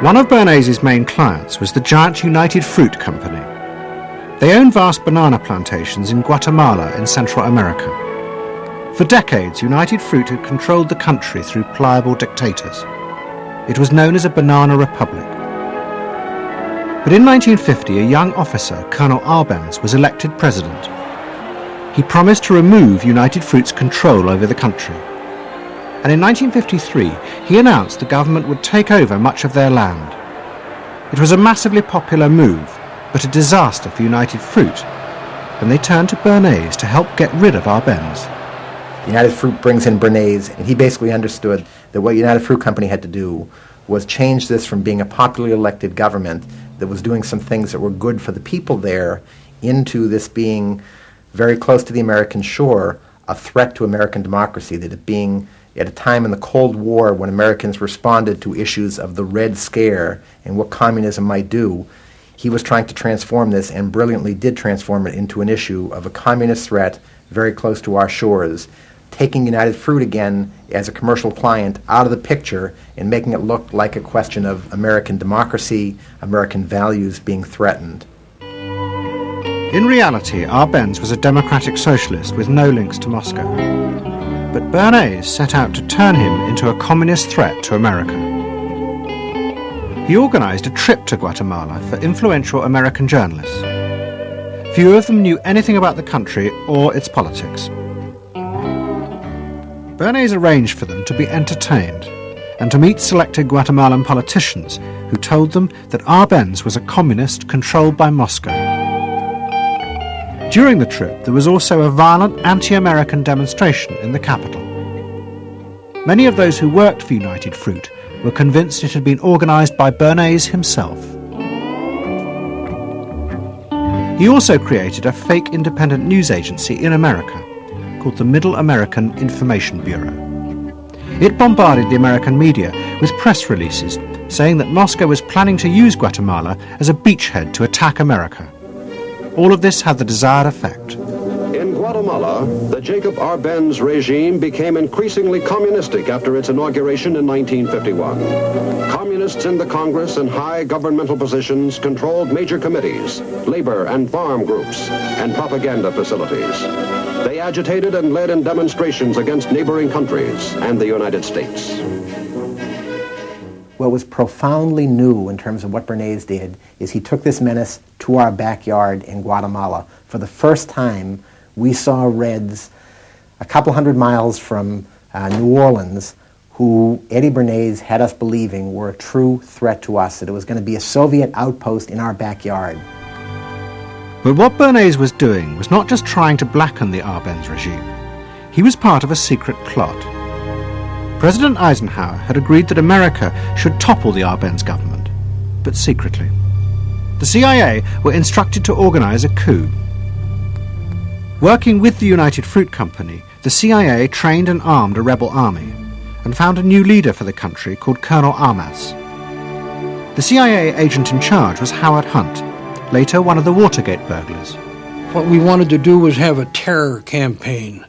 One of Bernays' main clients was the giant United Fruit Company. They owned vast banana plantations in Guatemala in Central America. For decades, United Fruit had controlled the country through pliable dictators. It was known as a banana republic. But in 1950, a young officer, Colonel Arbenz, was elected president. He promised to remove United Fruit's control over the country. And in 1953, he announced the government would take over much of their land. It was a massively popular move, but a disaster for United Fruit, and they turned to Bernays to help get rid of Arbenz. United Fruit brings in Bernays, and he basically understood that what United Fruit Company had to do was change this from being a popularly elected government that was doing some things that were good for the people there into this being very close to the American shore, a threat to American democracy, that it being at a time in the Cold War when Americans responded to issues of the Red Scare and what communism might do, he was trying to transform this and brilliantly did transform it into an issue of a communist threat very close to our shores, taking United Fruit again as a commercial client out of the picture and making it look like a question of American democracy, American values being threatened. In reality, Arbenz was a democratic socialist with no links to Moscow. But Bernays set out to turn him into a communist threat to America. He organized a trip to Guatemala for influential American journalists. Few of them knew anything about the country or its politics. Bernays arranged for them to be entertained and to meet selected Guatemalan politicians who told them that Arbenz was a communist controlled by Moscow. During the trip, there was also a violent anti-American demonstration in the capital. Many of those who worked for United Fruit were convinced it had been organized by Bernays himself. He also created a fake independent news agency in America called the Middle American Information Bureau. It bombarded the American media with press releases saying that Moscow was planning to use Guatemala as a beachhead to attack America. All of this had the desired effect. In Guatemala, the Jacob Arbenz regime became increasingly communistic after its inauguration in 1951. Communists in the Congress and high governmental positions controlled major committees, labor and farm groups, and propaganda facilities. They agitated and led in demonstrations against neighboring countries and the United States. What was profoundly new in terms of what Bernays did is he took this menace to our backyard in Guatemala. For the first time, we saw Reds a couple hundred miles from New Orleans who Eddie Bernays had us believing were a true threat to us, that it was going to be a Soviet outpost in our backyard. But what Bernays was doing was not just trying to blacken the Arbenz regime. He was part of a secret plot. President Eisenhower had agreed that America should topple the Arbenz government, but secretly. The CIA were instructed to organize a coup. Working with the United Fruit Company, the CIA trained and armed a rebel army and found a new leader for the country called Colonel Arbenz. The CIA agent in charge was Howard Hunt, later one of the Watergate burglars. What we wanted to do was have a terror campaign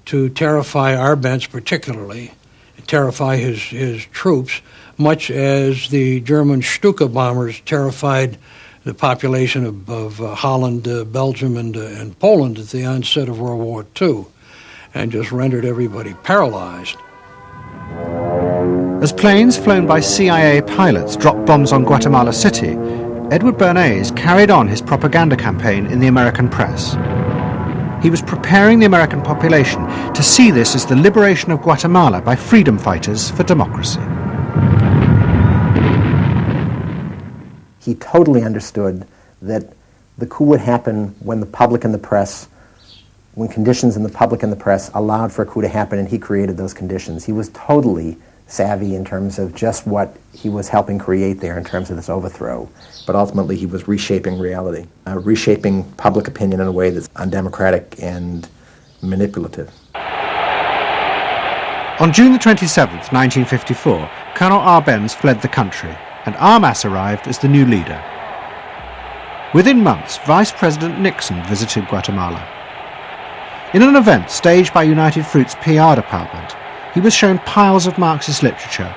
to terrify Arbenz particularly, terrify his troops, much as the German Stuka bombers terrified the population of Holland, Belgium, and Poland at the onset of World War II, and just rendered everybody paralyzed. As planes flown by CIA pilots dropped bombs on Guatemala City, Edward Bernays carried on his propaganda campaign in the American press. He was preparing the American population to see this as the liberation of Guatemala by freedom fighters for democracy. He totally understood that the coup would happen when the public and the press, when conditions in the public and the press allowed for a coup to happen, and he created those conditions. He was totally savvy in terms of just what he was helping create there in terms of this overthrow. But ultimately he was reshaping reality, reshaping public opinion in a way that's undemocratic and manipulative. On June the 27th, 1954, Colonel Arbenz fled the country, and Armas arrived as the new leader. Within months, Vice President Nixon visited Guatemala. In an event staged by United Fruit's PR department, he was shown piles of Marxist literature,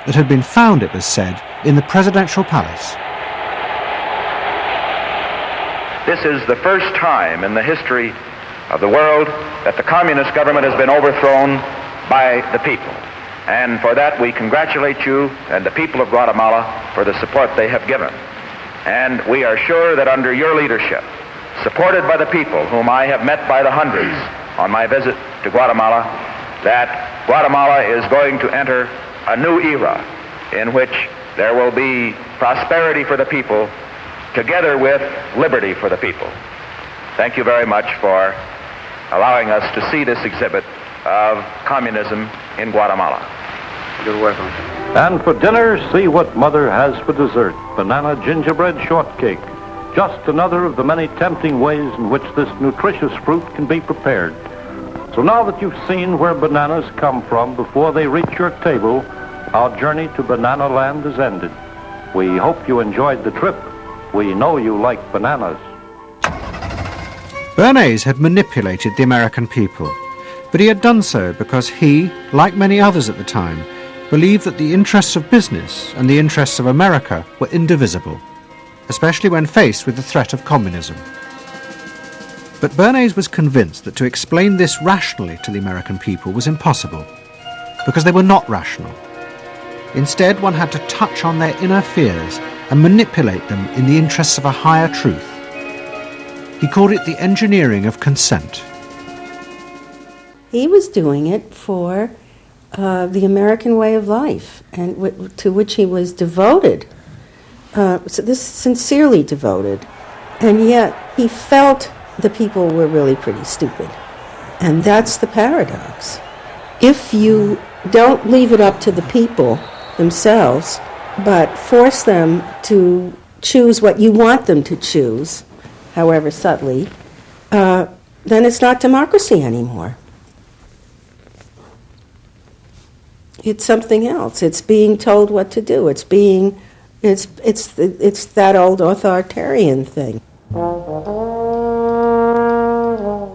that had been found, it was said, in the presidential palace. This is the first time in the history of the world that the communist government has been overthrown by the people. And for that we congratulate you and the people of Guatemala for the support they have given. And we are sure that under your leadership, supported by the people whom I have met by the hundreds on my visit to Guatemala, that Guatemala is going to enter a new era in which there will be prosperity for the people together with liberty for the people. Thank you very much for allowing us to see this exhibit of communism in Guatemala. You're welcome. And for dinner, see what Mother has for dessert. Banana gingerbread shortcake. Just another of the many tempting ways in which this nutritious fruit can be prepared. So now that you've seen where bananas come from before they reach your table, our journey to Banana Land is ended. We hope you enjoyed the trip. We know you like bananas. Bernays had manipulated the American people, but he had done so because he, like many others at the time, believed that the interests of business and the interests of America were indivisible, especially when faced with the threat of communism. But Bernays was convinced that to explain this rationally to the American people was impossible, because they were not rational. Instead, one had to touch on their inner fears and manipulate them in the interests of a higher truth. He called it the engineering of consent. He was doing it for the American way of life, and to which he was devoted. So this sincerely devoted, and yet he felt the people were really pretty stupid, and that's the paradox. If you don't leave it up to the people themselves, but force them to choose what you want them to choose, however subtly, then it's not democracy anymore. It's something else. It's being told what to do. It's that old authoritarian thing.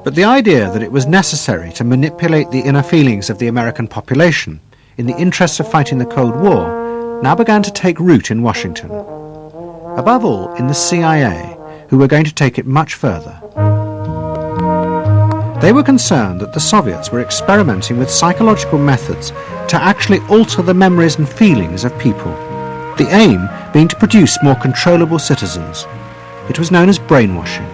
But the idea that it was necessary to manipulate the inner feelings of the American population in the interests of fighting the Cold War now began to take root in Washington. Above all, in the CIA, who were going to take it much further. They were concerned that the Soviets were experimenting with psychological methods to actually alter the memories and feelings of people, the aim being to produce more controllable citizens. It was known as brainwashing.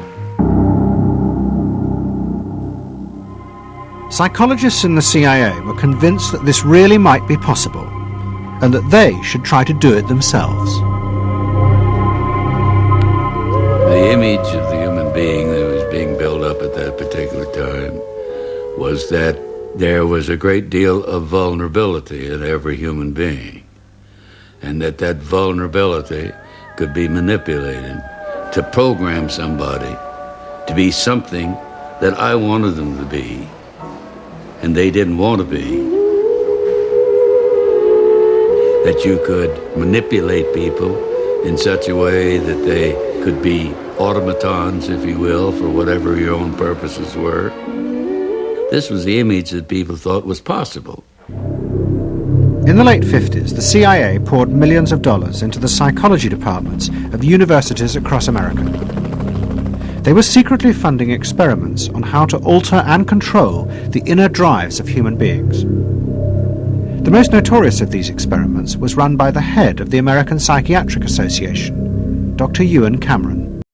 Psychologists in the CIA were convinced that this really might be possible, and that they should try to do it themselves. The image of the human being that was being built up at that particular time was that there was a great deal of vulnerability in every human being, and that vulnerability could be manipulated to program somebody to be something that I wanted them to be, and they didn't want to be. That you could manipulate people in such a way that they could be automatons, if you will, for whatever your own purposes were. This was the image that people thought was possible. In the late 50s, the CIA poured millions of dollars into the psychology departments of universities across America. They were secretly funding experiments on how to alter and control the inner drives of human beings. The most notorious of these experiments was run by the head of the American Psychiatric Association, Dr. Ewan Cameron.